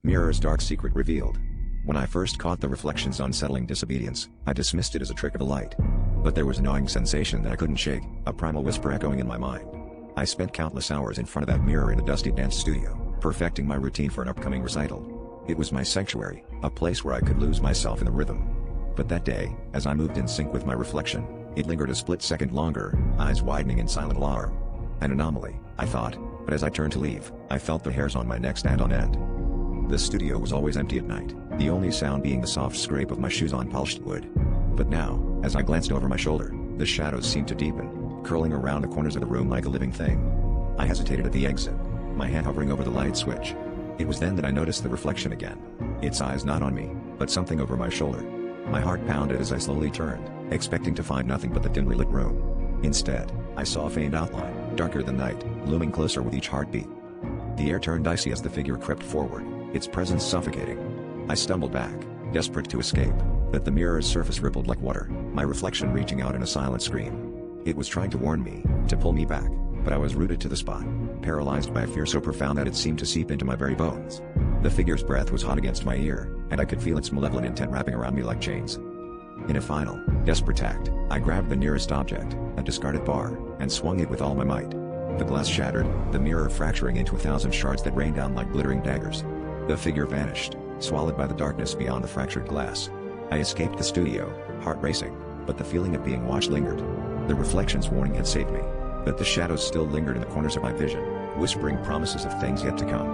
Mirror's dark secret revealed. When I first caught the reflection's unsettling disobedience, I dismissed it as a trick of the light. But there was a gnawing sensation that I couldn't shake, a primal whisper echoing in my mind. I spent countless hours in front of that mirror in a dusty dance studio, perfecting my routine for an upcoming recital. It was my sanctuary, a place where I could lose myself in the rhythm. But that day, as I moved in sync with my reflection, it lingered a split second longer, eyes widening in silent alarm. An anomaly, I thought, but as I turned to leave, I felt the hairs on my neck stand on end. The studio was always empty at night, the only sound being the soft scrape of my shoes on polished wood. But now, as I glanced over my shoulder, the shadows seemed to deepen, curling around the corners of the room like a living thing. I hesitated at the exit, my hand hovering over the light switch. It was then that I noticed the reflection again. Its eyes not on me, but something over my shoulder. My heart pounded as I slowly turned, expecting to find nothing but the dimly lit room. Instead, I saw a faint outline, darker than night, looming closer with each heartbeat. The air turned icy as the figure crept forward, its presence suffocating. I stumbled back, desperate to escape, but the mirror's surface rippled like water, my reflection reaching out in a silent scream. It was trying to warn me, to pull me back, but I was rooted to the spot, paralyzed by a fear so profound that it seemed to seep into my very bones. The figure's breath was hot against my ear, and I could feel its malevolent intent wrapping around me like chains. In a final, desperate act, I grabbed the nearest object, a discarded bar, and swung it with all my might. The glass shattered, the mirror fracturing into 1,000 shards that rained down like glittering daggers. The figure vanished, swallowed by the darkness beyond the fractured glass. I escaped the studio, heart racing, but the feeling of being watched lingered. The reflection's warning had saved me, but the shadows still lingered in the corners of my vision, whispering promises of things yet to come.